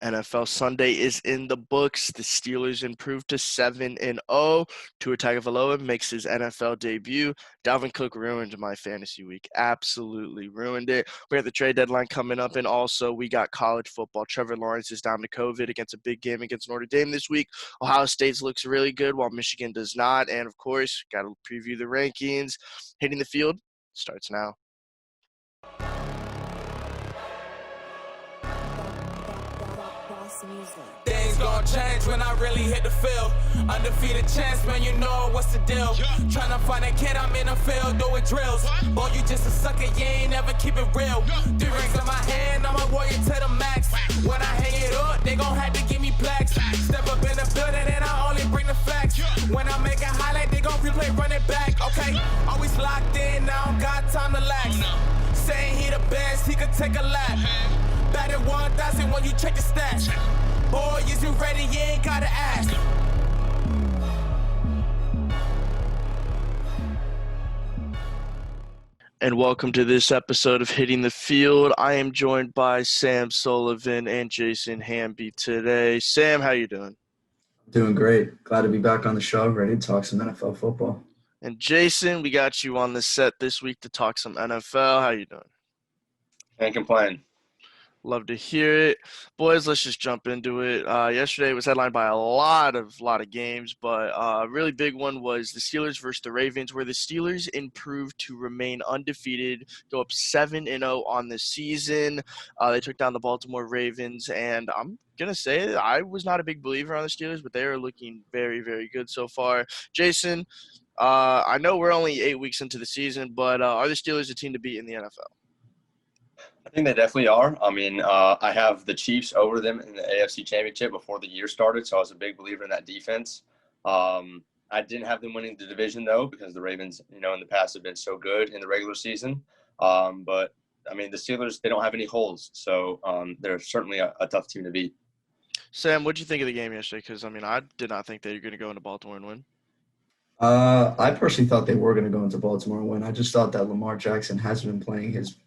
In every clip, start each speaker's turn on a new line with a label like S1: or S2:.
S1: NFL Sunday is in the books. The Steelers improved to 7-0. Tua Tagovailoa makes his NFL debut. Dalvin Cook ruined my fantasy week. Absolutely ruined it. We have the trade deadline coming up, and also we got college football. Trevor Lawrence is down to COVID against a big game against Notre Dame this week. Ohio State looks really good while Michigan does not. And, of course, got to preview the rankings. Hitting the field starts now.
S2: Things gon' change when I really hit the field. Undefeated chance, man, you know what's the deal. Tryna find a kid, I'm in the field doing drills. Boy, you just a sucker, you ain't never keep it real. 3 rings in my hand, I'm a warrior to the max. When I hang it up, they gon' have to give me plaques. Step up in the building and I only bring the facts. When I make a highlight, they gon' replay, run it back, okay? Always locked in, I don't got time to lax. Saying he the best, he could take a lap. Batted 1,000 when you check the stats. Boy, is you ready? You ain't gotta ask.
S1: And welcome to this episode of Hitting the Field. I am joined by Sam Sullivan and Jason Hambu today. Sam, how you doing?
S3: Doing great. Glad to be back on the show, ready to talk some NFL football.
S1: And Jason, we got you on the set this week to talk some NFL. How you doing?
S4: Can't complain.
S1: Love to hear it. Boys, let's just jump into it. Yesterday was headlined by a lot of games, but a really big one was the Steelers versus the Ravens, where the Steelers improved to remain undefeated, go up 7-0 on the season. They took down the Baltimore Ravens, and I'm going to say I was not a big believer on the Steelers, but they are looking very, very good so far. Jason, I know we're only 8 weeks into the season, but are the Steelers a team to beat in the NFL?
S4: I think they definitely are. I mean, I have the Chiefs over them in the AFC Championship before the year started, so I was a big believer in that defense. I didn't have them winning the division, though, because the Ravens, in the past have been so good in the regular season. But, I mean, the Steelers, they don't have any holes, so they're certainly a tough team to beat.
S1: Sam, what did you think of the game yesterday? Because, I mean, I did not think they were going to go into Baltimore and win.
S3: I personally thought they were going to go into Baltimore and win. I just thought that Lamar Jackson hasn't been playing his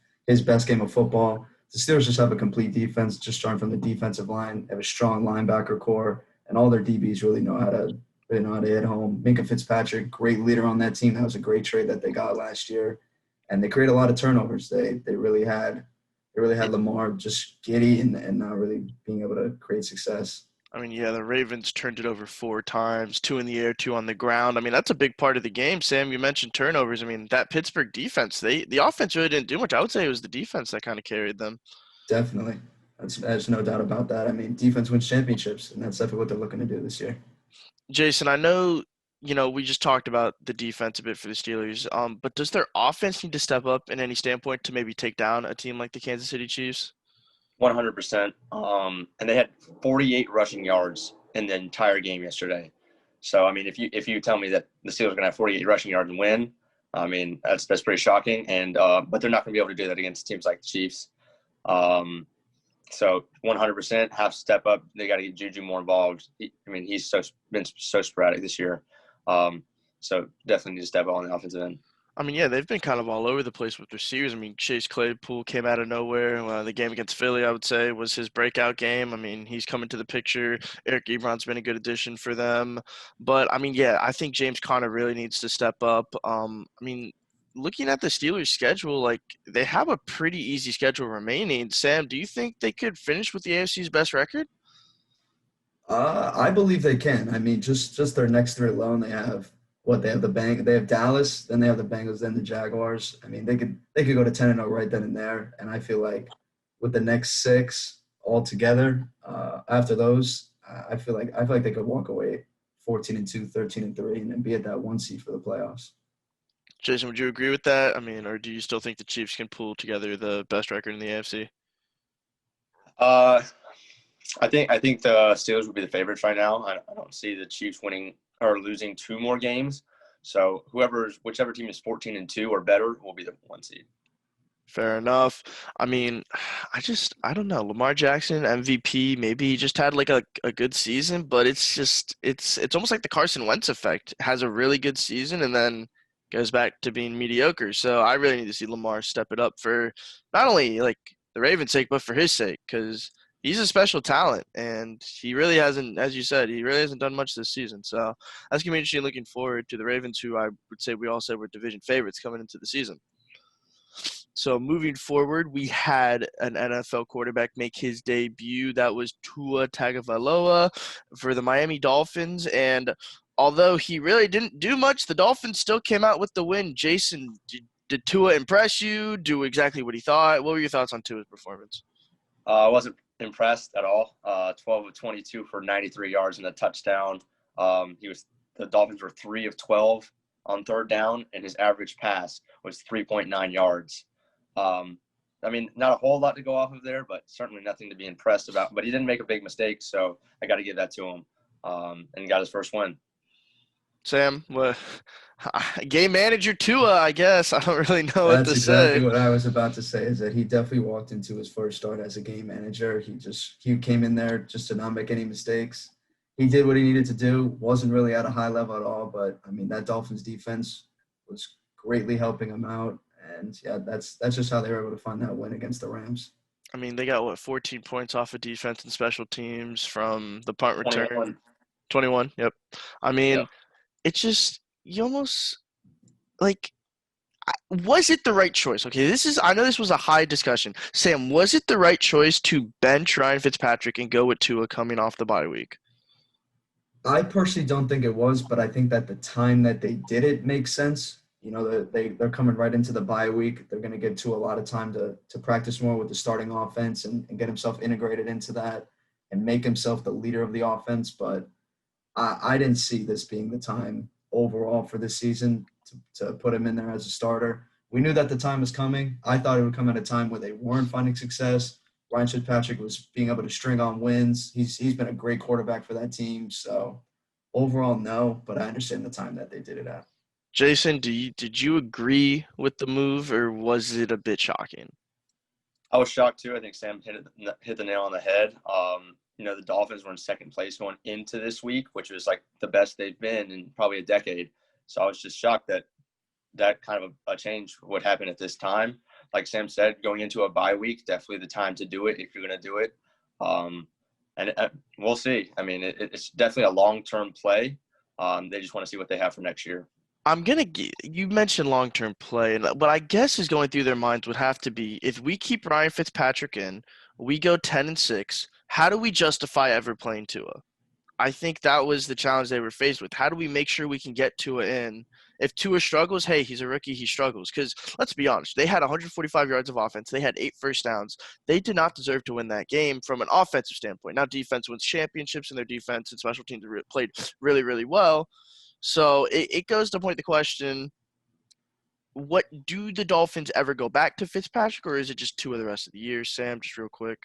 S3: best game of football. The Steelers just have a complete defense, just starting from the defensive line. They have a strong linebacker core, and all their DBs really know how to hit home. Minkah Fitzpatrick, great leader on that team. That was a great trade that they got last year, and they created a lot of turnovers. They really had Lamar just giddy and not really being able to create success.
S1: I mean, yeah, the Ravens turned it over 4 times, 2 in the air, 2 on the ground. I mean, that's a big part of the game. Sam, you mentioned turnovers. I mean, that Pittsburgh defense, the offense really didn't do much. I would say it was the defense that kind of carried them.
S3: Definitely. There's no doubt about that. I mean, defense wins championships, and that's definitely what they're looking to do this year.
S1: Jason, I know, we just talked about the defense a bit for the Steelers, but does their offense need to step up in any standpoint to maybe take down a team like the Kansas City Chiefs?
S4: 100%. And they had 48 rushing yards in the entire game yesterday. So, I mean, if you tell me that the Steelers are going to have 48 rushing yards and win, I mean, that's pretty shocking. And but they're not going to be able to do that against teams like the Chiefs. So 100% have to step up. They got to get Juju more involved. He's been so sporadic this year. So definitely need to step up on the offensive end.
S1: I mean, yeah, they've been kind of all over the place with receivers. I mean, Chase Claypool came out of nowhere. The game against Philly, I would say, was his breakout game. I mean, he's coming to the picture. Eric Ebron's been a good addition for them. But, I mean, yeah, I think James Conner really needs to step up. I mean, looking at the Steelers' schedule, like, they have a pretty easy schedule remaining. Sam, do you think they could finish with the AFC's best record?
S3: I believe they can. I mean, just their next 3 alone, they have they have Dallas, then they have the Bengals, then the Jaguars. I mean, they could go to 10-0 right then and there. And I feel like with the next 6 all together, after those, I feel like they could walk away 14-2, 13-3, and then be at that 1 seed for the playoffs.
S1: Jason, would you agree with that? I mean, or do you still think the Chiefs can pull together the best record in the AFC?
S4: I think the Steelers would be the favorites right now. I don't see the Chiefs winning or losing 2 more games. So whichever team is 14-2 or better will be the 1 seed.
S1: Fair enough. I mean, I don't know. Lamar Jackson, MVP, maybe he just had like a good season, but it's almost like the Carson Wentz effect. Has a really good season and then goes back to being mediocre. So I really need to see Lamar step it up for not only like the Ravens' sake, but for his sake, because he's a special talent, and he really hasn't, as you said, he really hasn't done much this season. So that's gonna be interesting. Looking forward to the Ravens, who I would say we all said were division favorites coming into the season. So moving forward, we had an NFL quarterback make his debut. That was Tua Tagovailoa for the Miami Dolphins, and although he really didn't do much, the Dolphins still came out with the win. Jason, did Tua impress you? Do exactly what he thought? What were your thoughts on Tua's performance?
S4: I wasn't impressed at all. 12 of 22 for 93 yards and a touchdown. The Dolphins were 3 of 12 on third down, and his average pass was 3.9 yards. Not a whole lot to go off of there, but certainly nothing to be impressed about. But he didn't make a big mistake, so I got to give that to him. And got his first win.
S1: Sam, game manager Tua, I guess. I don't really know what to say.
S3: That's exactly what I was about to say, is that he definitely walked into his first start as a game manager. He came in there just to not make any mistakes. He did what he needed to do, wasn't really at a high level at all, but, that Dolphins defense was greatly helping him out. And, yeah, that's just how they were able to find that win against the Rams.
S1: They got, 14 points off of defense and special teams from the punt return.
S4: 21.
S1: 21, yep.
S4: Yep.
S1: It's just, you almost, was it the right choice? Okay, I know this was a high discussion. Sam, was it the right choice to bench Ryan Fitzpatrick and go with Tua coming off the bye week?
S3: I personally don't think it was, but I think that the time that they did it makes sense. They're coming right into the bye week. They're going to get Tua a lot of time to practice more with the starting offense and get himself integrated into that and make himself the leader of the offense. But I didn't see this being the time overall for this season to put him in there as a starter. We knew that the time was coming. I thought it would come at a time where they weren't finding success. Ryan Fitzpatrick was being able to string on wins. He's been a great quarterback for that team. So overall, no, but I understand the time that they did it at.
S1: Jason, did you agree with the move, or was it a bit shocking?
S4: I was shocked too. I think Sam hit the nail on the head. The Dolphins were in second place going into this week, which was like the best they've been in probably a decade. So I was just shocked that kind of a change would happen at this time. Like Sam said, going into a bye week, definitely the time to do it if you're going to do it. And we'll see. It's definitely a long-term play. They just want to see what they have for next year.
S1: You mentioned long-term play, and what I guess is going through their minds would have to be, if we keep Ryan Fitzpatrick in, we go 10-6, how do we justify ever playing Tua? I think that was the challenge they were faced with. How do we make sure we can get Tua in? If Tua struggles, hey, he's a rookie, he struggles. Because let's be honest, they had 145 yards of offense. They had 8 first downs. They did not deserve to win that game from an offensive standpoint. Now defense wins championships, and their defense and special teams played really, really well. So it goes to point the question, what do the Dolphins ever go back to Fitzpatrick, or is it just Tua the rest of the year? Sam, just real quick.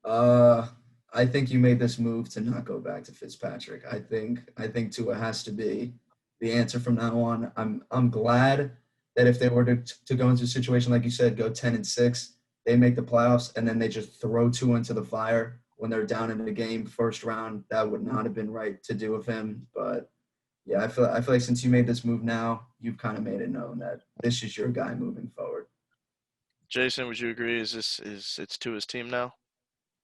S3: I think you made this move to not go back to Fitzpatrick. I think Tua has to be the answer from now on. I'm glad that if they were to go into a situation like you said, go 10-6, they make the playoffs, and then they just throw Tua into the fire when they're down in the game first round. That would not have been right to do with him. But yeah, I feel like since you made this move now, you've kind of made it known that this is your guy moving forward.
S1: Jason, would you agree? It's Tua's team now?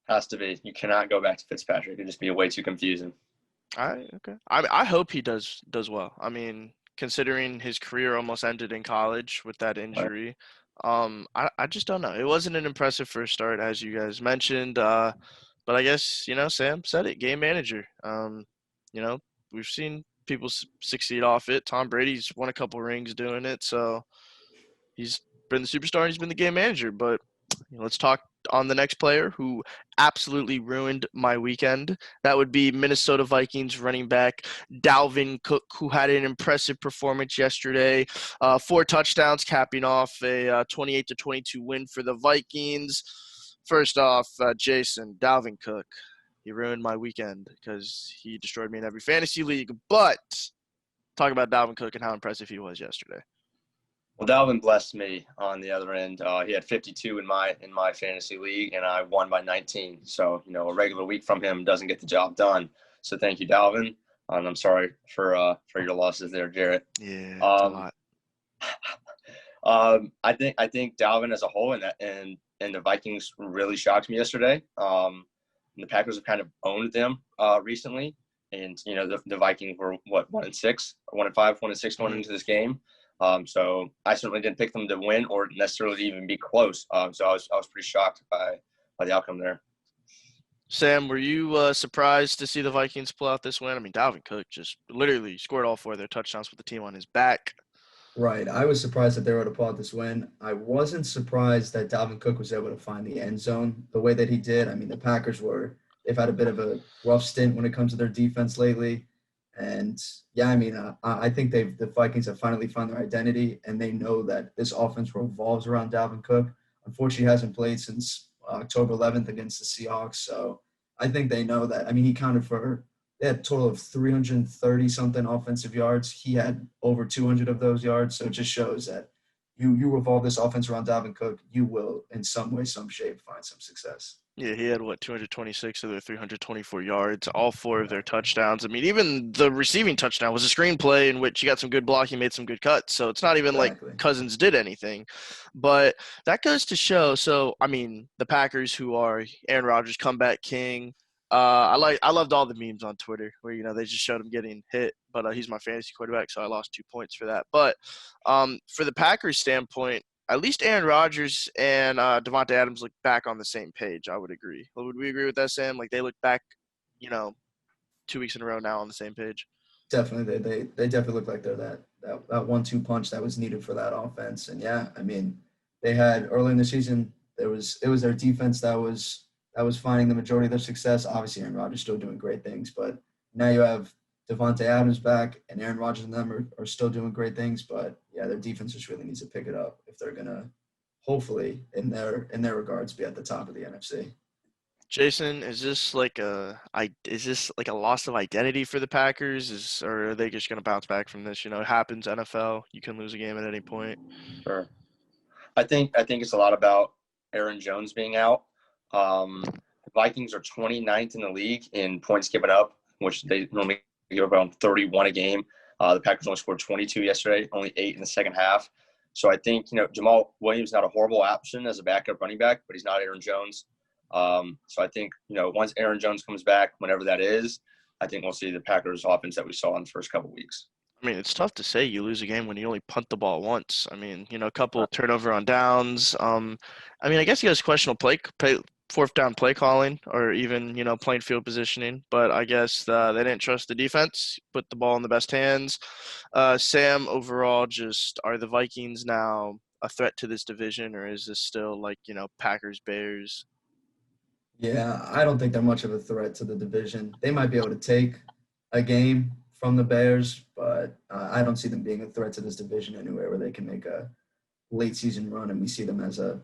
S4: Has to be. You cannot go back to Fitzpatrick. It'd just be way too confusing.
S1: Okay. I hope he does well. Considering his career almost ended in college with that injury, I just don't know. It wasn't an impressive first start, as you guys mentioned. But I guess, Sam said it, game manager. We've seen people succeed off it. Tom Brady's won a couple rings doing it, so he's been the superstar and he's been the game manager. But let's talk on the next player who absolutely ruined my weekend. That would be Minnesota Vikings running back Dalvin Cook, who had an impressive performance yesterday. 4 touchdowns, capping off a 28-22 win for the Vikings. First off, Jason, Dalvin Cook. He ruined my weekend because he destroyed me in every fantasy league. But talk about Dalvin Cook and how impressive he was yesterday.
S4: Well, Dalvin blessed me on the other end. He had 52 in my fantasy league, and I won by 19. So, a regular week from him doesn't get the job done. So thank you, Dalvin. And I'm sorry for your losses there, Jaret.
S1: Yeah, a lot.
S4: I think Dalvin as a whole and the Vikings really shocked me yesterday. The Packers have kind of owned them recently, and the Vikings were 1-6, 1-5, 1-6 going into this game. So I certainly didn't pick them to win or necessarily even be close. So I was pretty shocked by the outcome there.
S1: Sam, were you surprised to see the Vikings pull out this win? I mean, Dalvin Cook just literally scored all 4 of their touchdowns with the team on his back.
S3: Right. I was surprised that they were able to pull out this win. I wasn't surprised that Dalvin Cook was able to find the end zone the way that he did. I mean, the Packers they've had a bit of a rough stint when it comes to their defense lately. And yeah, I mean, I think the Vikings have finally found their identity, and they know that this offense revolves around Dalvin Cook. Unfortunately, he hasn't played since October 11th against the Seahawks. So I think they know that. I mean, they had a total of 330-something offensive yards. He had over 200 of those yards. So it just shows that you revolve this offense around Dalvin Cook, you will in some way, some shape find some success.
S1: Yeah, he had 226 of their 324 yards, all 4 of their touchdowns. I mean, even the receiving touchdown was a screenplay in which he got some good blocking, made some good cuts. So it's not even
S3: Exactly.
S1: like Cousins did anything. But that goes to show. So, I mean, the Packers, who are Aaron Rodgers, comeback king. I loved all the memes on Twitter where, they just showed him getting hit. But he's my fantasy quarterback, so I lost 2 points for that. But for the Packers standpoint, at least Aaron Rodgers and Devontae Adams look back on the same page. I would agree. Would we agree with that, Sam? Like they look back, 2 weeks in a row now on the same page.
S3: Definitely, they definitely look like they're that 1-2 punch that was needed for that offense. And yeah, I mean, they had early in the season, it was their defense that was finding the majority of their success. Obviously, Aaron Rodgers still doing great things, but now you have Devontae Adams back, and Aaron Rodgers and them are still doing great things. But yeah, their defense just really needs to pick it up if they're gonna, hopefully, in their regards, be at the top of the NFC.
S1: Jason, is this like a loss of identity for the Packers? Or are they just going to bounce back from this? It happens, NFL. You can lose a game at any point.
S4: Sure. I think it's a lot about Aaron Jones being out. Vikings are 29th in the league in points given up, which they normally give up around 31 a game. The Packers only scored 22 yesterday, only 8 in the second half. So I think, Jamal Williams is not a horrible option as a backup running back, but he's not Aaron Jones. So I think, once Aaron Jones comes back, whenever that is, I think we'll see the Packers offense that we saw in the first couple of weeks.
S1: I mean, it's tough to say you lose a game when you only punt the ball once. I mean, a couple of turnover on downs. I mean, I guess you guys questionable fourth down play calling or even, playing field positioning. But I guess they didn't trust the defense, put the ball in the best hands. Sam, overall, just are the Vikings now a threat to this division, or is this still like, Packers, Bears?
S3: Yeah, I don't think they're much of a threat to the division. They might be able to take a game from the Bears, but I don't see them being a threat to this division anywhere where they can make a late season run and we see them as a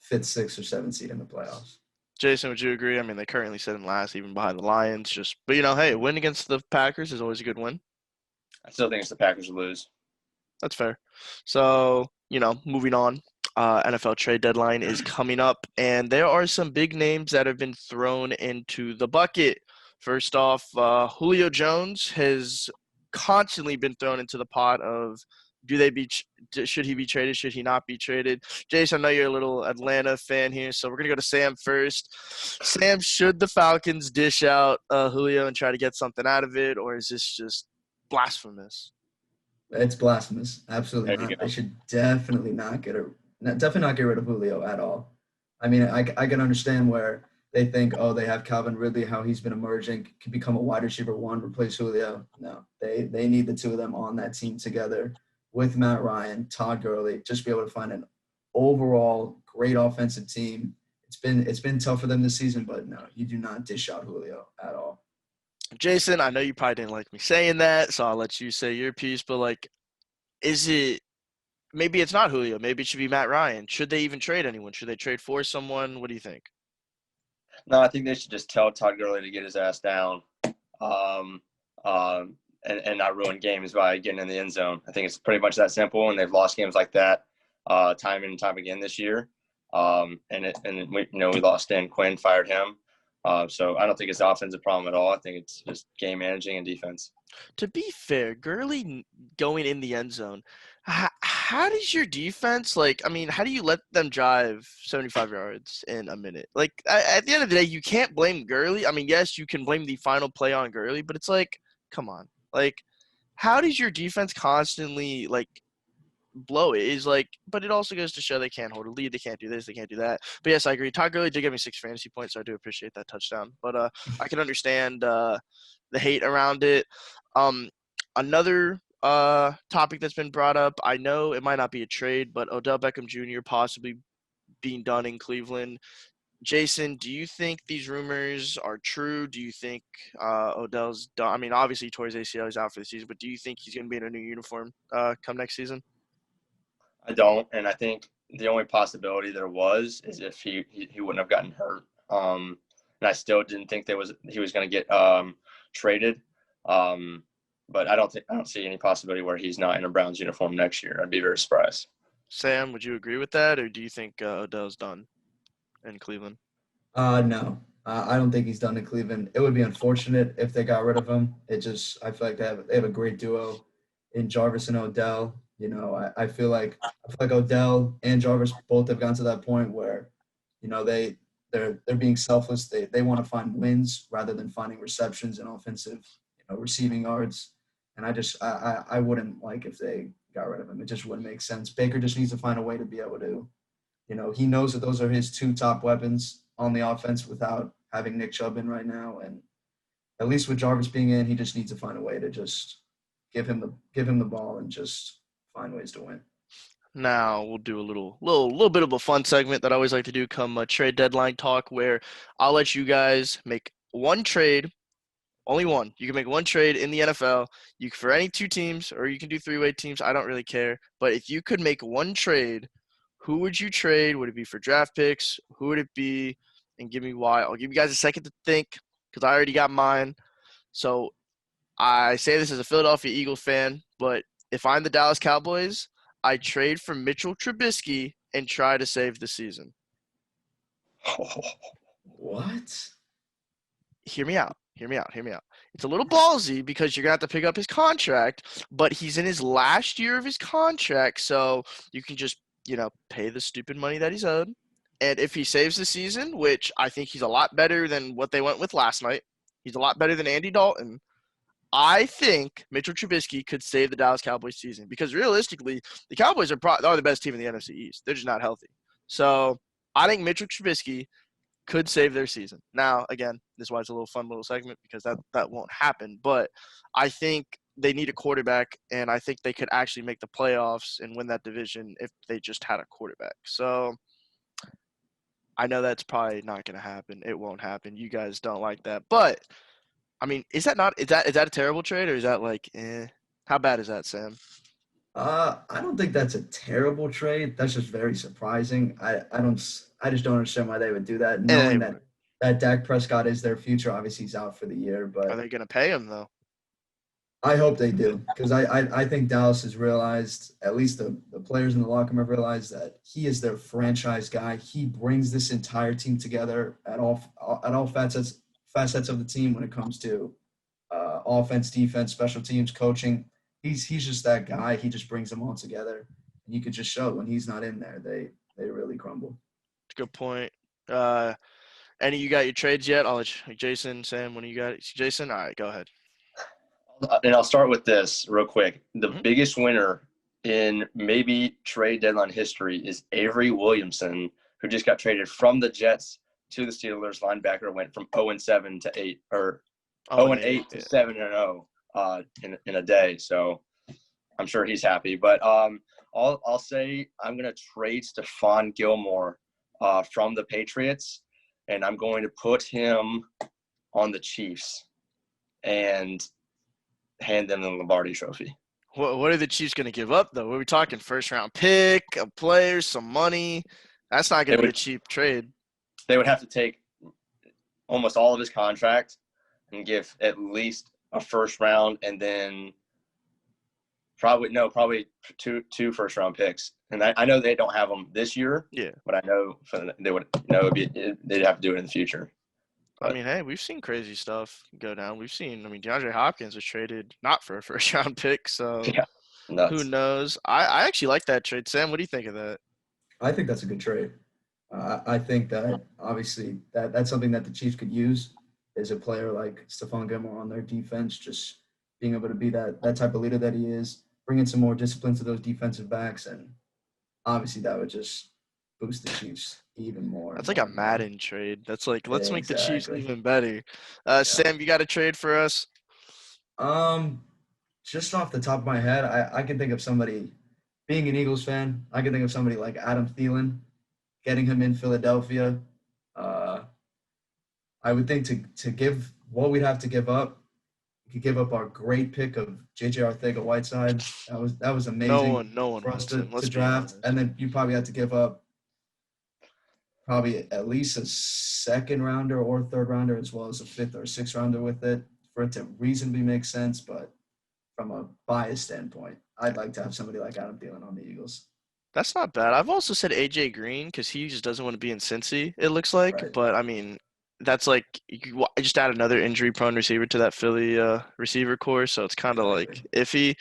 S3: 5th, 6th, or 7th seed in the playoffs.
S1: Jason, would you agree? I mean, they currently sit in last, even behind the Lions. But hey, a win against the Packers is always a good win.
S4: I still think it's the Packers lose.
S1: That's fair. So, moving on. NFL trade deadline is coming up, and there are some big names that have been thrown into the bucket. First off, Julio Jones has constantly been thrown into the pot of should he be traded, should he not be traded? Jason, I know you're a little Atlanta fan here, so we're going to go to Sam first. Sam, should the Falcons dish out Julio and try to get something out of it, or is this just blasphemous?
S3: It's blasphemous. Absolutely not. They should definitely not get rid of Julio at all. I mean, I can understand where they think, they have Calvin Ridley, how he's been emerging, can become a wide receiver 1, replace Julio. No, they need the two of them on that team together with Matt Ryan, Todd Gurley, just be able to find an overall great offensive team. It's been tough for them this season, but no, you do not dish out Julio at all.
S1: Jason, I know you probably didn't like me saying that, so I'll let you say your piece, but is it – maybe it's not Julio. Maybe it should be Matt Ryan. Should they even trade anyone? Should they trade for someone? What do you think?
S4: No, I think they should just tell Todd Gurley to get his ass down and not ruin games by getting in the end zone. I think it's pretty much that simple, and they've lost games like that time and time again this year. We lost Dan Quinn, fired him. So I don't think it's an offensive problem at all. I think it's just game managing and defense.
S1: To be fair, Gurley going in the end zone, how does your defense, like, I mean, how do you let them drive 75 yards in a minute? Like, at the end of the day, you can't blame Gurley. I mean, yes, you can blame the final play on Gurley, but it's like, come on. Like, how does your defense constantly, like, blow it? Is like, but it also goes to show they can't hold a lead. They can't do this. They can't do that. But yes, I agree. Todd Gurley did give me 6 fantasy points, so I do appreciate that touchdown. But I can understand the hate around it. Another topic that's been brought up. I know it might not be a trade, but Odell Beckham Jr. possibly being done in Cleveland. Jason, do you think these rumors are true? Do you think Odell's done? I mean, obviously, he tore his ACL. He's out for the season, but do you think he's going to be in a new uniform come next season?
S4: I don't, and I think the only possibility there was is if he wouldn't have gotten hurt. And I still didn't think he was going to get traded. But I don't see any possibility where he's not in a Browns uniform next year. I'd be very surprised.
S1: Sam, would you agree with that, or do you think Odell's done in Cleveland?
S3: No. I don't think he's done in Cleveland. It would be unfortunate if they got rid of him. I feel like they have a great duo in Jarvis and Odell. You know, I feel like Odell and Jarvis both have gotten to that point where, you know, they're being selfless. They want to find wins rather than finding receptions and offensive, receiving yards. And I wouldn't like if they got rid of him. It just wouldn't make sense. Baker just needs to find a way to be able to, he knows that those are his 2 top weapons on the offense without having Nick Chubb in right now. And at least with Jarvis being in, he just needs to find a way to just give him the ball and just find ways to win.
S1: Now we'll do a little bit of a fun segment that I always like to do come trade deadline talk, where I'll let you guys make one trade, only one. You can make one trade in the NFL. You for any 2 teams, or you can do 3-way teams. I don't really care. But if you could make one trade, who would you trade? Would it be for draft picks? Who would it be? And give me why. I'll give you guys a second to think because I already got mine. So I say this as a Philadelphia Eagles fan, but if I'm the Dallas Cowboys, I trade for Mitchell Trubisky and try to save the season.
S3: What?
S1: Hear me out. It's a little ballsy because you're going to have to pick up his contract, but he's in his last year of his contract, so you can just, pay the stupid money that he's owed. And if he saves the season, which I think he's a lot better than what they went with last night, he's a lot better than Andy Dalton, I think Mitchell Trubisky could save the Dallas Cowboys season because realistically, the Cowboys are the best team in the NFC East. They're just not healthy. So I think Mitchell Trubisky could save their season. Now, again, this is why it's a little fun little segment because that won't happen. But I think they need a quarterback, and I think they could actually make the playoffs and win that division if they just had a quarterback. So I know that's probably not going to happen. It won't happen. You guys don't like that. But I mean, is that a terrible trade, or is that like, how bad is that, Sam?
S3: I don't think that's a terrible trade. That's just very surprising. I just don't understand why they would do that, knowing that Dak Prescott is their future. Obviously, he's out for the year, but
S1: Are they going to pay him though?
S3: I hope they do because I think Dallas has realized, at least the players in the locker room have realized that he is their franchise guy. He brings this entire team together at all facets of the team when it comes to offense, defense, special teams, coaching. He's just that guy. He just brings them all together. And you could just show when he's not in there, they really crumble.
S1: Good point. Any you got your trades yet? I'll let you, Jason, Sam, when you got it. Jason, all right, go ahead.
S4: And I'll start with this real quick. The biggest winner in maybe trade deadline history is Avery Williamson, who just got traded from the Jets to the Steelers. Linebacker went from 0-7 to 8, or 0-8 to 7-0 in a day. So I'm sure he's happy. But I'll say I'm going to trade Stephon Gilmore from the Patriots, and I'm going to put him on the Chiefs and hand them the Lombardi Trophy.
S1: What are the Chiefs going to give up, though? What are we talking? First-round pick, a player, some money? That's not going to be a cheap trade.
S4: They would have to take almost all of his contract and give at least a first round and then probably two first-round picks. And I know they don't have them this year.
S1: Yeah.
S4: But I know they'd have to do it in the future.
S1: I mean, hey, we've seen crazy stuff go down. DeAndre Hopkins was traded not for a first-round pick, so
S4: yeah.
S1: Who
S4: Nuts.
S1: knows? I actually like that trade. Sam, what do you think of that?
S3: I think that's a good trade. I think that obviously that's something that the Chiefs could use is a player like Stephon Gilmore on their defense, just being able to be that type of leader that he is, bringing some more discipline to those defensive backs, and obviously that would just boost the Chiefs even more and
S1: That's like a
S3: more and more.
S1: Madden trade. That's like, let's make the Chiefs
S3: Exactly.
S1: even better.
S3: Yeah.
S1: Sam, you got a trade for us?
S3: Um, just off the top of my head, I can think of somebody. Being an Eagles fan, I can think of somebody like Adam Thielen, getting him in Philadelphia. Uh, I would think to give what we'd have to give up. We could give up our great pick of JJ Arcega-Whiteside. That was amazing
S1: No one
S3: for us
S1: wants
S3: to,
S1: him.
S3: to
S1: Let's be
S3: draft.
S1: honest.
S3: And then you probably have to give up probably at least a second rounder or third rounder, as well as a fifth or sixth rounder with it for it to reasonably make sense. But from a bias standpoint, I'd like to have somebody like Adam Thielen on the Eagles.
S1: That's not bad. I've also said AJ Green because he just doesn't want to be in Cincy, it looks like.
S3: Right.
S1: But I mean, that's like I just add another injury-prone receiver to that Philly receiver core, so it's kind of
S3: Exactly.
S1: like iffy.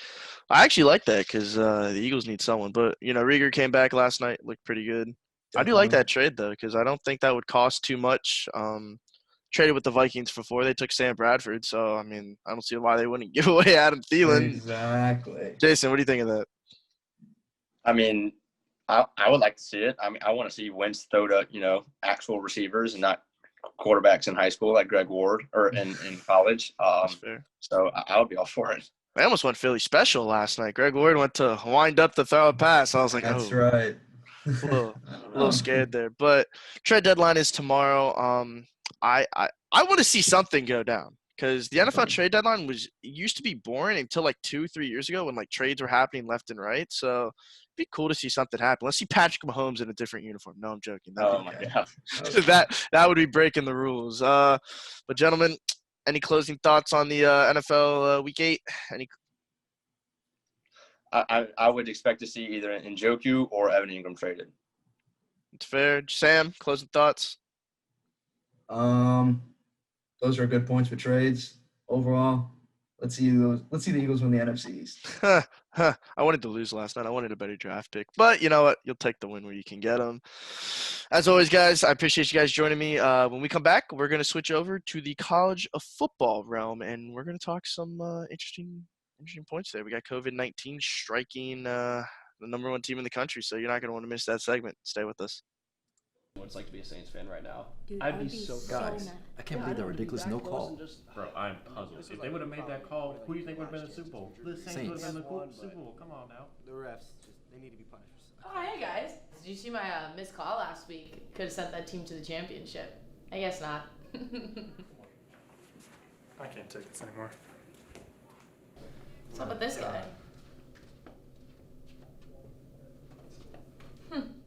S1: I actually like that because the Eagles need someone. But Rieger came back last night, looked pretty good. I do like
S3: Definitely.
S1: that trade though because I don't think that would cost too much. Traded with the Vikings before they took Sam Bradford, so I mean, I don't see why they wouldn't give away Adam Thielen.
S3: Exactly.
S1: Jason, what do you think of that?
S4: I mean, I would like to see it. I mean, I want to see Wentz throw to, actual receivers and not quarterbacks in high school like Greg Ward or in college.
S1: That's fair.
S4: So I would be all for it.
S1: I almost went Philly special last night. Greg Ward went to wind up to throw a pass. I was like,
S3: That's
S1: oh,
S3: right.
S1: a little,
S3: I don't
S1: a little
S3: know.
S1: scared there. But trade deadline is tomorrow. I want to see something go down because the NFL
S3: Definitely.
S1: trade deadline used to be boring until like 2-3 years ago when like trades were happening left and right. So it'd be cool to see something happen. Let's see Patrick Mahomes in a different uniform. No, I'm joking. That'd
S4: Oh
S1: be
S4: my
S3: Okay.
S4: God.
S3: Okay.
S1: that would be breaking the rules. But gentlemen, any closing thoughts on the NFL Week 8? Any
S4: I would expect to see either Njoku or Evan Ingram traded.
S1: It's fair. Sam, closing thoughts?
S3: Um, those are good points for trades. Overall, let's see the Eagles win the NFC East.
S1: I wanted to lose last night. I wanted a better draft pick. But you know what? You'll take the win where you can get them. As always, guys, I appreciate you guys joining me. When we come back, we're going to switch over to the college of football realm, and we're going to talk some interesting points there. We got COVID-19 striking the number one team in the country, so you're not going to want to miss that segment. Stay with us.
S5: What it's like to be a Saints fan right now.
S6: Dude,
S5: I'd be so
S7: Guys,
S6: mad.
S7: I can't believe that ridiculous no call.
S5: Bro, I'm puzzled. If they would have made that call, who do you think would have been in the Super Bowl? The Saints would have been in the Super Bowl. Come on now.
S7: The refs, they need to be punished.
S6: Oh, hey guys. Did you see my missed call last week? Could have sent that team to the championship. I guess not.
S8: I can't take this anymore.
S6: What's up with this guy?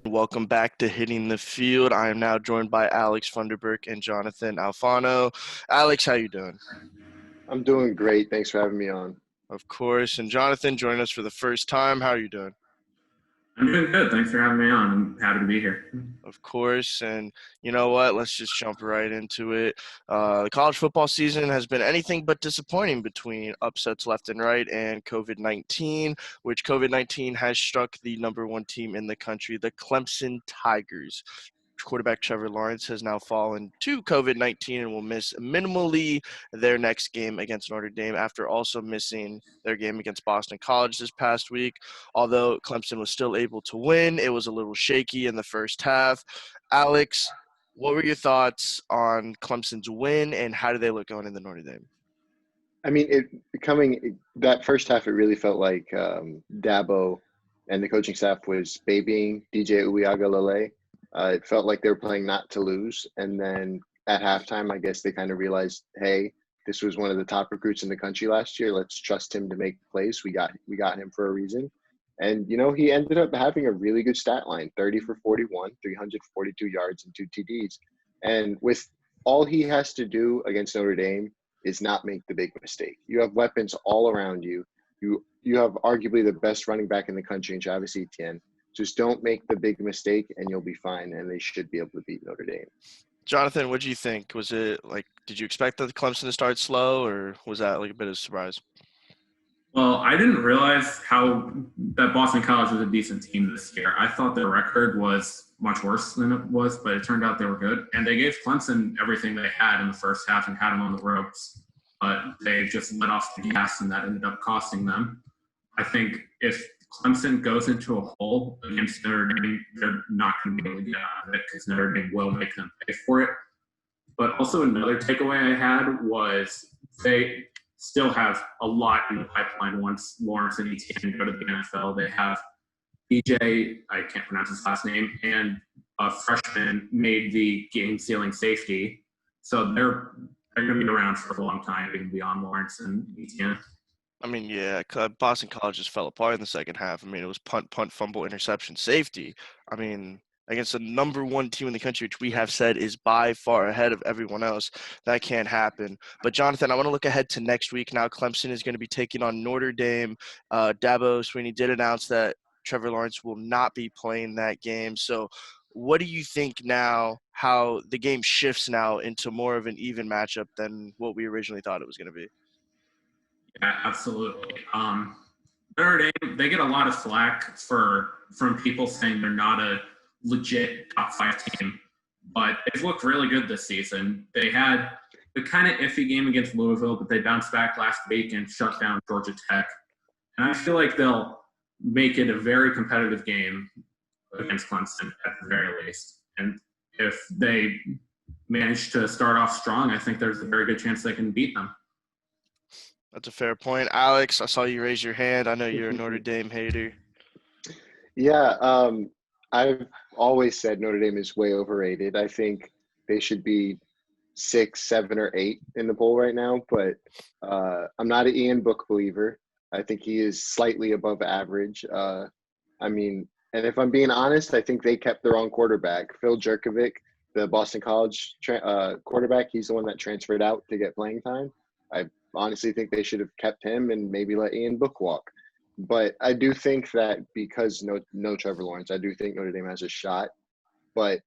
S1: Welcome back to Hitting the Field. I am now joined by Alex Funderburke and Jonathan Alfano. Alex, how you doing?
S9: I'm doing great. Thanks for having me on.
S1: Of course. And Jonathan, joining us for the first time. How are you doing?
S8: I'm doing good. Thanks for having me on. I'm happy to be here.
S1: Of course. And you know what? Let's just jump right into it. The college football season has been anything but disappointing between upsets left and right and COVID-19, which COVID-19 has struck the number one team in the country, the Clemson Tigers. Quarterback Trevor Lawrence has now fallen to COVID-19 and will miss minimally their next game against Notre Dame after also missing their game against Boston College this past week. Although Clemson was still able to win, it was a little shaky in the first half. Alex, what were your thoughts on Clemson's win and how do they look going into Notre Dame?
S9: I mean, that first half, it really felt like Dabo and the coaching staff was babying DJ Uiagalelei. It felt like they were playing not to lose. And then at halftime, I guess they kind of realized, hey, this was one of the top recruits in the country last year. Let's trust him to make plays. We got him for a reason. And, he ended up having a really good stat line, 30 for 41, 342 yards and 2 TDs. And with all he has to do against Notre Dame is not make the big mistake. You have weapons all around you. You have arguably the best running back in the country in Travis Etienne. Just don't make the big mistake and you'll be fine, and they should be able to beat Notre Dame.
S1: Jonathan, what do you think? Was it did you expect the Clemson to start slow, or was that like a bit of a surprise?
S8: Well, I didn't realize how that Boston College was a decent team this year. I thought their record was much worse than it was, but it turned out they were good. And they gave Clemson everything they had in the first half and had them on the ropes. But they just let off the gas, and that ended up costing them. I think if Clemson goes into a hole against Notre Dame, they're not going to be able to get out of it because Notre Dame will make them pay for it. But also another takeaway I had was they still have a lot in the pipeline once Lawrence and Etienne go to the NFL. They have DJ, I can't pronounce his last name, and a freshman made the game-sealing safety. So they're going to be around for a long time, even beyond Lawrence and Etienne.
S1: I mean, yeah, Boston College just fell apart in the second half. I mean, it was punt, fumble, interception, safety. I mean, against the number one team in the country, which we have said is by far ahead of everyone else, that can't happen. But, Jonathan, I want to look ahead to next week. Now, Clemson is going to be taking on Notre Dame. Dabo Swinney did announce that Trevor Lawrence will not be playing that game. So, what do you think now, how the game shifts now into more of an even matchup than what we originally thought it was going to be?
S8: Yeah, absolutely. Notre Dame, they get a lot of flack from people saying they're not a legit top 5 team, but they've looked really good this season. They had the kind of iffy game against Louisville, but they bounced back last week and shut down Georgia Tech. And I feel like they'll make it a very competitive game against Clemson at the very least. And if they manage to start off strong, I think there's a very good chance they can beat them.
S1: That's a fair point. Alex, I saw you raise your hand. I know you're a Notre Dame hater.
S9: Yeah, I've always said Notre Dame is way overrated. I think they should be 6, 7, or 8 in the poll right now, but I'm not an Ian Book believer. I think he is slightly above average. I mean, and if I'm being honest, I think they kept their own quarterback. Phil Jerkovic, the Boston College quarterback, he's the one that transferred out to get playing time. I honestly think they should have kept him and maybe let Ian Book walk. But I do think that because no Trevor Lawrence, I do think Notre Dame has a shot. But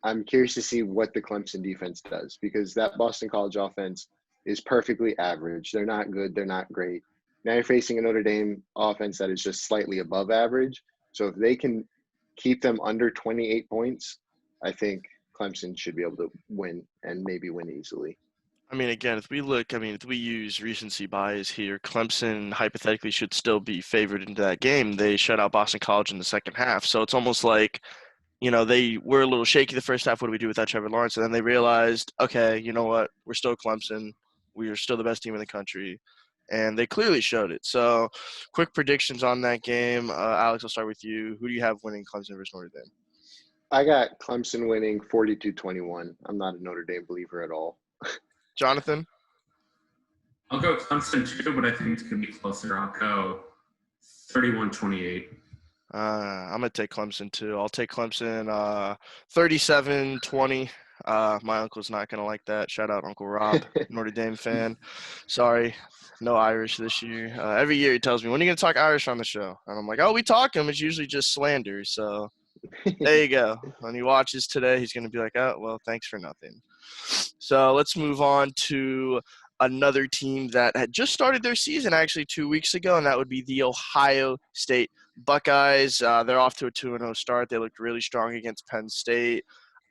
S9: I'm curious to see what the Clemson defense does, because that Boston College offense is perfectly average. They're not good. They're not great. Now you're facing a Notre Dame offense that is just slightly above average. So if they can keep them under 28 points, I think Clemson should be able to win and maybe win easily.
S1: I mean, again, if we use recency bias here, Clemson hypothetically should still be favored into that game. They shut out Boston College in the second half. So it's almost like, they were a little shaky the first half. What do we do without Trevor Lawrence? And then they realized, okay, you know what? We're still Clemson. We are still the best team in the country. And they clearly showed it. So quick predictions on that game. Alex, I'll start with you. Who do you have winning Clemson versus Notre Dame?
S9: I got Clemson winning 42-21. I'm not a Notre Dame believer at all.
S1: Jonathan?
S8: I'll go Clemson too, but I think it's going to be closer. I'll go 31-28.
S1: I'm going to take Clemson too. I'll take Clemson 37-20. My uncle's not going to like that. Shout out Uncle Rob, Notre Dame fan. Sorry, no Irish this year. Every year he tells me, when are you going to talk Irish on the show? And I'm like, oh, we talk him. It's usually just slander. So there you go. When he watches today, he's going to be like, oh, well, thanks for nothing. So let's move on to another team that had just started their season actually 2 weeks ago, and that would be the Ohio State Buckeyes. They're off to a 2-0 start. They looked really strong against Penn State.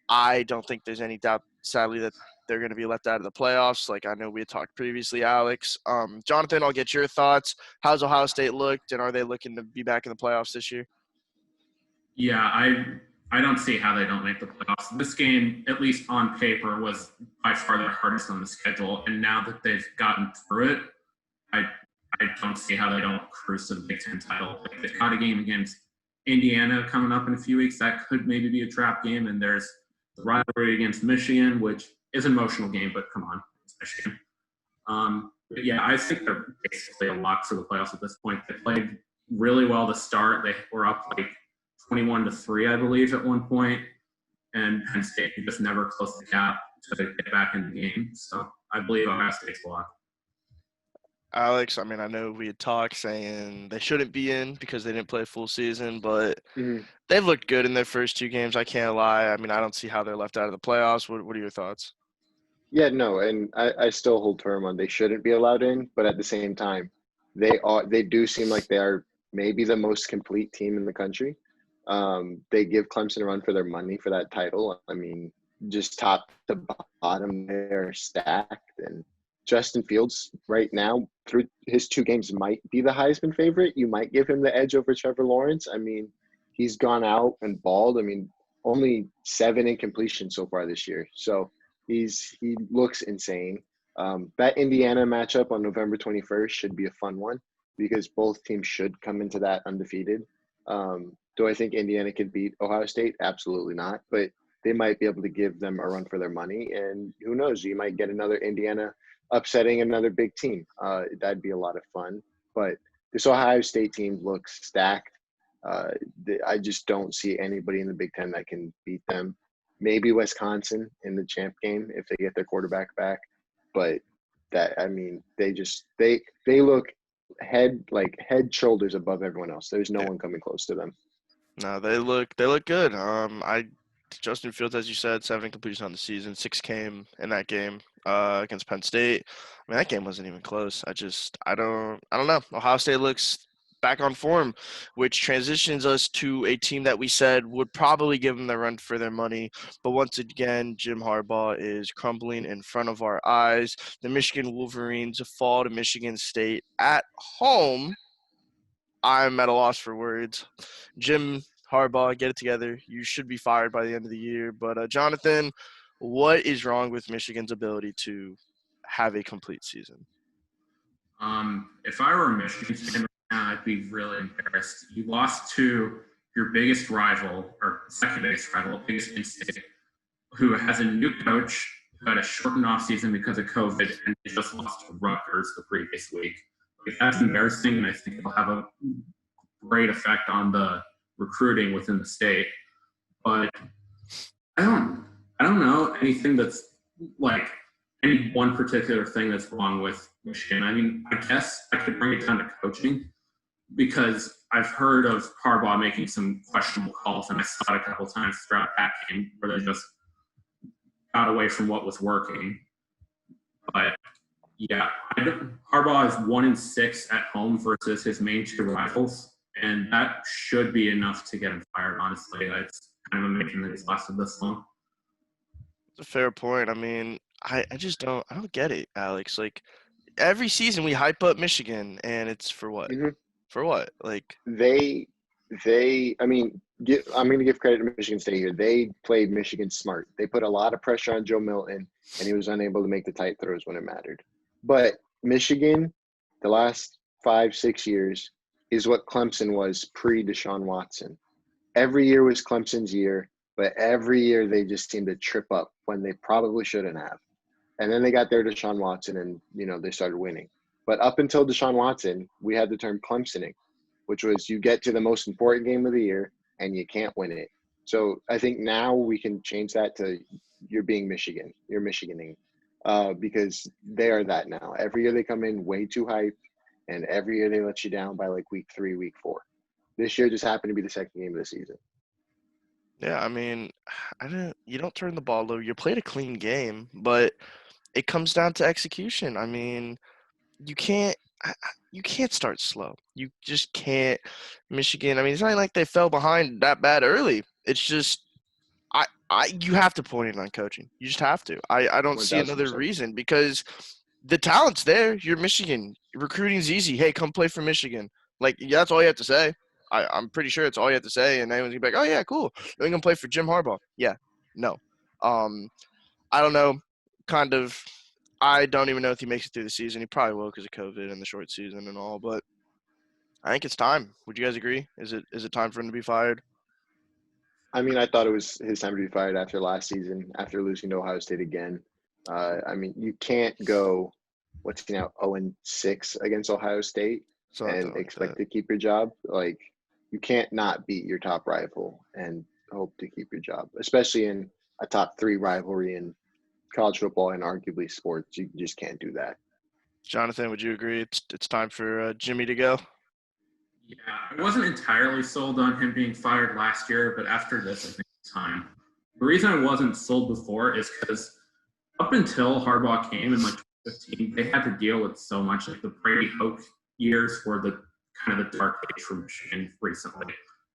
S1: I don't think there's any doubt, sadly, that they're going to be left out of the playoffs. Like I know we had talked previously, Alex. Jonathan, I'll get your thoughts. How's Ohio State looked, and are they looking to be back in the playoffs this year?
S8: Yeah, I don't see how they don't make the playoffs. This game, at least on paper, was by far their hardest on the schedule. And now that they've gotten through it, I don't see how they don't cruise to the Big Ten title. Like they've got a game against Indiana coming up in a few weeks. That could maybe be a trap game. And there's the rivalry against Michigan, which is an emotional game, but come on, it's Michigan. But yeah, I think they're basically a lock for the playoffs at this point. They played really well to start. They were up like 21-3, I believe, at one point, and Penn State just never closed the gap to get back in the game. So I believe Ohio State's a lock.
S1: Alex, I mean, I know we had talked saying they shouldn't be in because they didn't play a full season, but they've looked good in their first 2 games. I can't lie. I mean, I don't see how they're left out of the playoffs. What are your thoughts?
S9: Yeah, no, and I still hold firm on they shouldn't be allowed in, but at the same time, They do seem like they are maybe the most complete team in the country. They give Clemson a run for their money for that title. I mean, just top to bottom, they're stacked. And Justin Fields right now, through his 2 games, might be the Heisman favorite. You might give him the edge over Trevor Lawrence. I mean, he's gone out and balled. I mean, only 7 incompletions so far this year. So he looks insane. That Indiana matchup on November 21st should be a fun one because both teams should come into that undefeated. Do I think Indiana can beat Ohio State? Absolutely not. But they might be able to give them a run for their money. And who knows, you might get another Indiana upsetting another big team. That'd be a lot of fun. But this Ohio State team looks stacked. I just don't see anybody in the Big Ten that can beat them. Maybe Wisconsin in the champ game if they get their quarterback back. But they look head shoulders above everyone else. There's no one coming close to them.
S1: No, they look good. Justin Fields, as you said, 7 completions on the season. 6 came in that game against Penn State. I mean, that game wasn't even close. I don't know. Ohio State looks back on form, which transitions us to a team that we said would probably give them the run for their money. But once again, Jim Harbaugh is crumbling in front of our eyes. The Michigan Wolverines fall to Michigan State at home. I'm at a loss for words. Jim Harbaugh, get it together. You should be fired by the end of the year. But, Jonathan, what is wrong with Michigan's ability to have a complete season?
S8: If I were a Michigan fan right now, I'd be really embarrassed. You lost to your biggest rival, or second biggest rival, biggest in-state, who has a new coach, who had a shortened offseason because of COVID, and they just lost to Rutgers the previous week. Like, that's embarrassing, and I think it'll have a great effect on the recruiting within the state. But I don't know anything that's like any one particular thing that's wrong with Michigan. I mean, I guess I could bring it down to coaching because I've heard of Harbaugh making some questionable calls, and I saw it a couple times throughout that game where they just got away from what was working. But yeah, Harbaugh is 1-6 at home versus his main 2 rivals, and that should be enough to get him fired, honestly. It's kind of amazing that he's lasted this long.
S1: It's a fair point. I mean, I don't get it, Alex. Like, every season we hype up Michigan, and it's for what?
S9: Mm-hmm.
S1: For what? Like,
S9: I'm going to give credit to Michigan State here. They played Michigan smart. They put a lot of pressure on Joe Milton, and he was unable to make the tight throws when it mattered. But Michigan, the last 5-6 years, is what Clemson was pre-Deshaun Watson. Every year was Clemson's year, but every year they just seemed to trip up when they probably shouldn't have. And then they got their Deshaun Watson, and, they started winning. But up until Deshaun Watson, we had the term Clemsoning, which was you get to the most important game of the year, and you can't win it. So I think now we can change that to you're being Michigan. You're Michiganing. Because they are that now. Every year they come in way too hyped, and every year they let you down by like week 3, week 4. This year just happened to be the second game of the season.
S1: yeah, I mean, you don't turn the ball over. You played a clean game, but it comes down to execution. I mean, you can't start slow. You just can't. Michigan, I mean, it's not like they fell behind that bad early. It's just you have to point it on coaching. You just have to. I don't see another
S9: 1000%.
S1: reason because the talent's there. You're Michigan. Recruiting's easy. Hey, come play for Michigan. Like, yeah, that's all you have to say. I'm pretty sure it's all you have to say, and everyone's gonna be like, oh yeah, cool. You're gonna play for Jim Harbaugh. Yeah, no. I don't know. Kind of. I don't even know if he makes it through the season. He probably will because of COVID and the short season and all. But I think it's time. Would you guys agree? Is it time for him to be fired?
S9: I mean, I thought it was his time to be fired after last season, after losing to Ohio State again. I mean, you can't go, 0-6 against Ohio State and expect to keep your job. Like, you can't not beat your top rival and hope to keep your job, especially in a top 3 rivalry in college football and arguably sports. You just can't do that.
S1: Jonathan, would you agree it's time for Jimmy to go?
S8: Yeah, I wasn't entirely sold on him being fired last year, but after this, I think it's time. The reason I wasn't sold before is because up until Harbaugh came in 2015, they had to deal with so much, like the Brady Hoke years were the kind of the dark age for Michigan recently.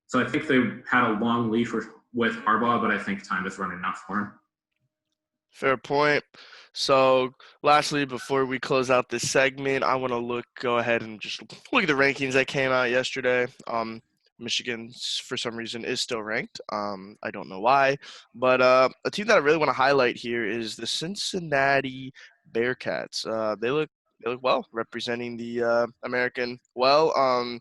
S8: So I think they had a long leash with Harbaugh, but I think time is running out for him.
S1: Fair point. So, lastly, before we close out this segment, I want to go ahead and just look at the rankings that came out yesterday. Michigan, for some reason, is still ranked. I don't know why, but a team that I really want to highlight here is the Cincinnati Bearcats. They look well, representing the American well.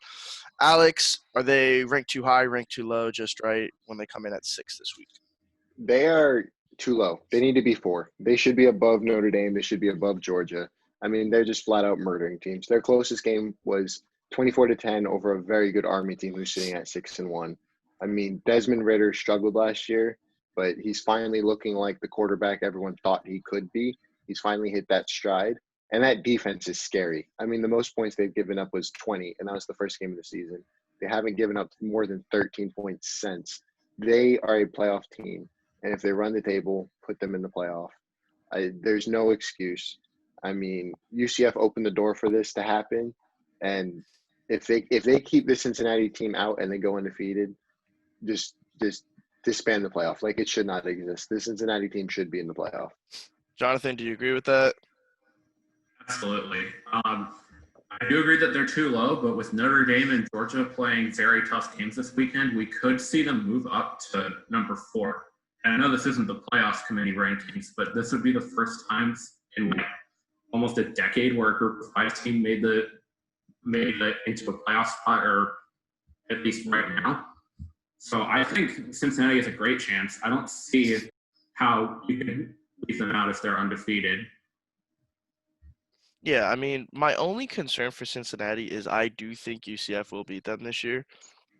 S1: Alex, are they ranked too high, ranked too low, just right when they come in at 6 this week?
S9: They are too low. They need to be 4. They should be above Notre Dame. They should be above Georgia. I mean, they're just flat out murdering teams. Their closest game was 24-10 over a very good Army team who's sitting at 6-1. I mean, Desmond Ridder struggled last year, but he's finally looking like the quarterback everyone thought he could be. He's finally hit that stride. And that defense is scary. I mean, the most points they've given up was 20, and that was the first game of the season. They haven't given up more than 13 points since. They are a playoff team. And if they run the table, put them in the playoff. There's no excuse. I mean, UCF opened the door for this to happen, and if they keep the Cincinnati team out and they go undefeated, just disband the playoff. Like, it should not exist. The Cincinnati team should be in the playoff.
S1: Jonathan, do you agree with that?
S8: Absolutely. I do agree that they're too low, but with Notre Dame and Georgia playing very tough games this weekend, we could see them move up to number 4. And I know this isn't the playoffs committee rankings, but this would be the first time in almost a decade where a group of 5 team made it into a playoff spot, or at least right now. So I think Cincinnati has a great chance. I don't see how you can leave them out if they're undefeated.
S1: Yeah, I mean, my only concern for Cincinnati is I do think UCF will beat them this year,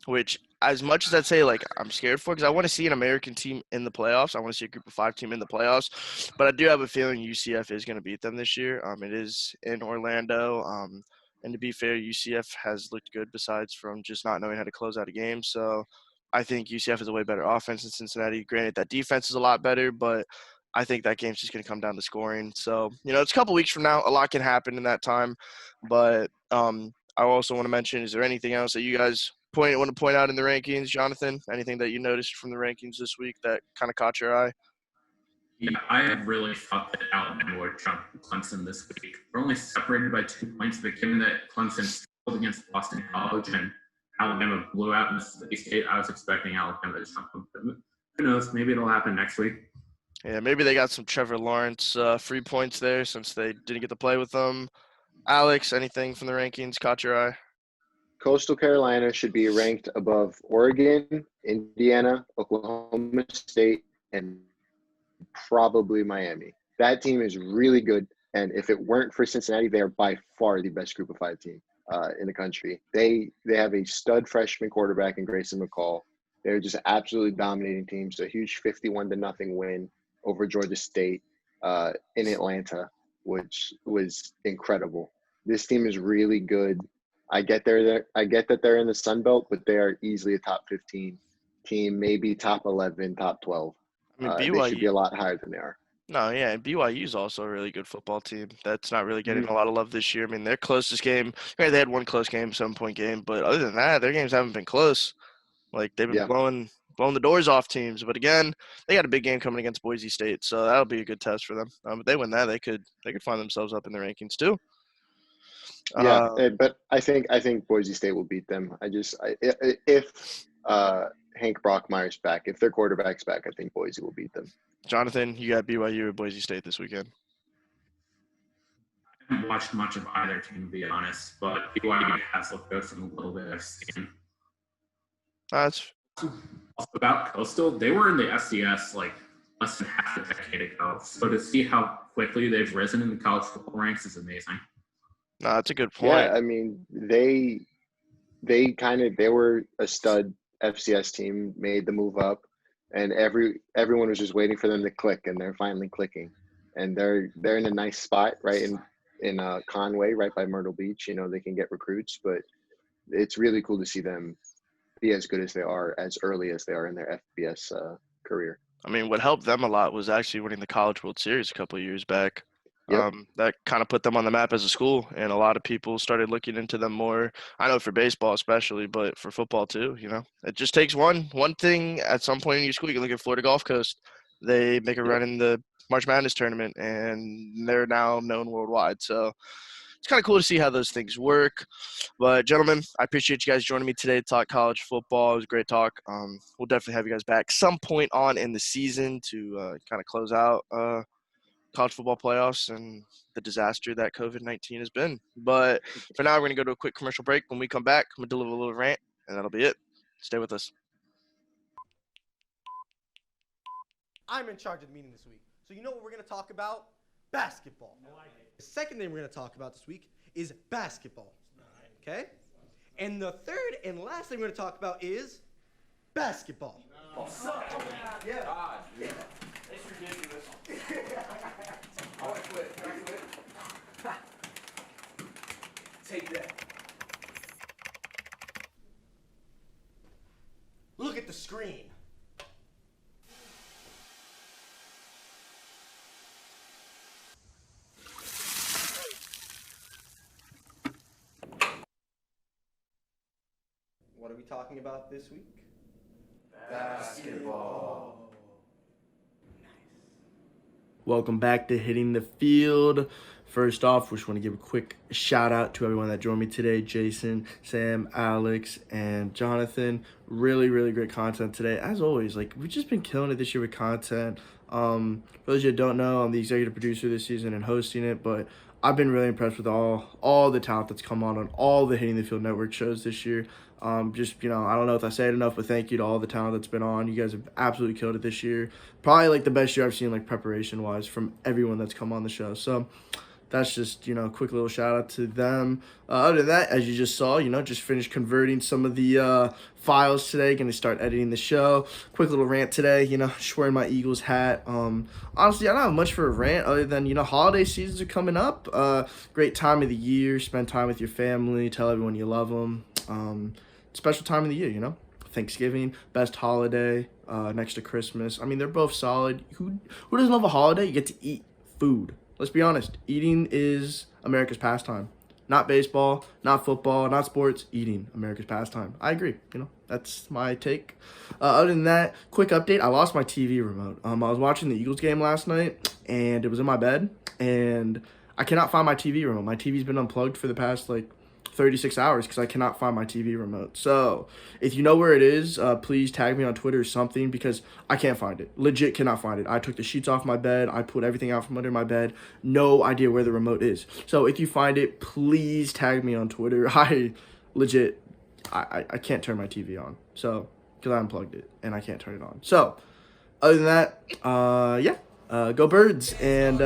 S1: which, as much as I'd say, like, I'm scared for, because I want to see an American team in the playoffs. I want to see a group of 5 team in the playoffs, but I do have a feeling UCF is going to beat them this year. It is in Orlando, and to be fair, UCF has looked good besides from just not knowing how to close out a game. So I think UCF is a way better offense than Cincinnati. Granted, that defense is a lot better, but I think that game's just going to come down to scoring. So, it's a couple weeks from now. A lot can happen in that time. But I also want to mention, is there anything else that you guys want to point out in the rankings, Jonathan? Anything that you noticed from the rankings this week that kind of caught your eye?
S8: Yeah, I really thought that Alabama would jump Clemson this week. We're only separated by 2 points, but given that Clemson struggled against Boston College and Alabama blew out Mississippi State, I was expecting Alabama to jump them. Who knows? Maybe it'll happen next week.
S1: Yeah, maybe they got some Trevor Lawrence free points there since they didn't get to play with them. Alex, anything from the rankings caught your eye?
S9: Coastal Carolina should be ranked above Oregon, Indiana, Oklahoma State, and probably Miami. That team is really good, and if it weren't for Cincinnati, they are by far the best group of 5 team in the country. They have a stud freshman quarterback in Grayson McCall. They're just absolutely dominating teams. A huge 51-0 win over Georgia State in Atlanta, which was incredible. This team is really good. I get that they're in the Sun Belt, but they are easily a top 15 team, maybe top 11, top 12.
S1: I mean,
S9: They should be a lot higher than they are.
S1: No, yeah, and BYU is also a really good football team. That's not really getting a lot of love this year. I mean, their closest game, they had one close game, 7-point game, but other than that, their games haven't been close. Like, they've been blowing the doors off teams. But again, they got a big game coming against Boise State, so that'll be a good test for them. If they win that, they could find themselves up in the rankings too.
S9: Yeah, but I think Boise State will beat them. If Hank Brockmeyer's back, if their quarterback's back, I think Boise will beat them.
S1: Jonathan, you got BYU or Boise State this weekend?
S8: I haven't watched much of either team, to be honest, but BYU has looked good from a little bit I've seen.
S1: That's
S8: about Coastal. They were in the FCS like less than half a decade ago. So to see how quickly they've risen in the college football ranks is amazing.
S1: No, that's a good point.
S9: Yeah, I mean, they were a stud FCS team, made the move up, and everyone was just waiting for them to click, and they're finally clicking. And they're in a nice spot, right in Conway, right by Myrtle Beach. They can get recruits, but it's really cool to see them be as good as they are as early as they are in their FBS career.
S1: I mean, what helped them a lot was actually winning the College World Series a couple of years back.
S9: Yep.
S1: That kind of put them on the map as a school, and a lot of people started looking into them more. I know for baseball especially, but for football too. It just takes one thing at some point in your school. You can look at Florida Gulf Coast; they make a run in the March Madness tournament, and they're now known worldwide. So it's kind of cool to see how those things work. But gentlemen, I appreciate you guys joining me today to talk college football. It was a great talk. We'll definitely have you guys back some point on in the season to kind of close out college football playoffs and the disaster that COVID-19 has been. But for now, we're going to go to a quick commercial break. When we come back, I'm going to deliver a little rant, and that'll be it. Stay with us.
S10: I'm in charge of the meeting this week. So you know what we're going to talk about? Basketball. The second thing we're going to talk about this week is basketball. Okay? And the third and last thing we're going to talk about is basketball. Yeah.
S7: It's ridiculous. I want to quit. Can I quit? Take that.
S10: Look at the screen. What are we talking about this week?
S7: Basketball.
S1: Welcome back to Hitting the Field. First off, we just want to give a quick shout out to everyone that joined me today. Jason, Sam, Alex, and Jonathan. Really, really great content today. As always, we've just been killing it this year with content. For those of you that don't know, I'm the executive producer this season and hosting it, but I've been really impressed with all the talent that's come on all the Hitting the Field Network shows this year. I don't know if I say it enough, but thank you to all the talent that's been on. You guys have absolutely killed it this year. Probably the best year I've seen preparation-wise from everyone that's come on the show. So that's just, a quick little shout out to them. Other than that, as you just saw, just finished converting some of the files today. Going to start editing the show. Quick little rant today, just wearing my Eagles hat. Honestly, I don't have much for a rant other than, holiday seasons are coming up. Great time of the year. Spend time with your family. Tell everyone you love them. Special time of the year, Thanksgiving, best holiday, next to Christmas. I mean, they're both solid. Who doesn't love a holiday? You get to eat food. Let's be honest. Eating is America's pastime. Not baseball, not football, not sports. Eating, America's pastime. I agree. That's my take. Other than that, quick update. I lost my TV remote. I was watching the Eagles game last night, and it was in my bed, and I cannot find my TV remote. My TV's been unplugged for the past, 36 hours because I cannot find my TV remote. So if you know where it is, please tag me on Twitter or something because I can't find it. Legit cannot find it. I took the sheets off my bed. I pulled everything out from under my bed. No idea where the remote is. So if you find it, please tag me on Twitter. I can't turn my TV on. So because I unplugged it and I can't turn it on. So other than that, go Birds, and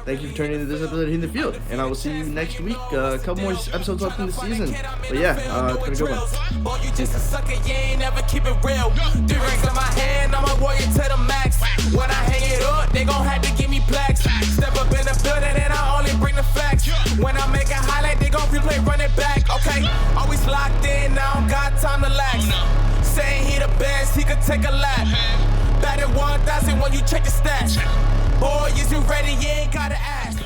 S1: thank you for turning into this episode of Hitting the Field, and I will see you next week. A couple more episodes left in the season, but it's been a good one.
S2: Boy, you just a sucker, you ain't never keep it real. 3 rings in my hand, I'm a warrior to the max. When I hang it up, they gon' have to give me plaques. Step up in the building and I only bring the facts. When I make a highlight, they gon' replay, run it back, okay? Always locked in, I don't got time to lax. Saying he the best, he could take a lap. Batted 1,000 when you check the stats. Boy, is you ready? You ain't gotta ask.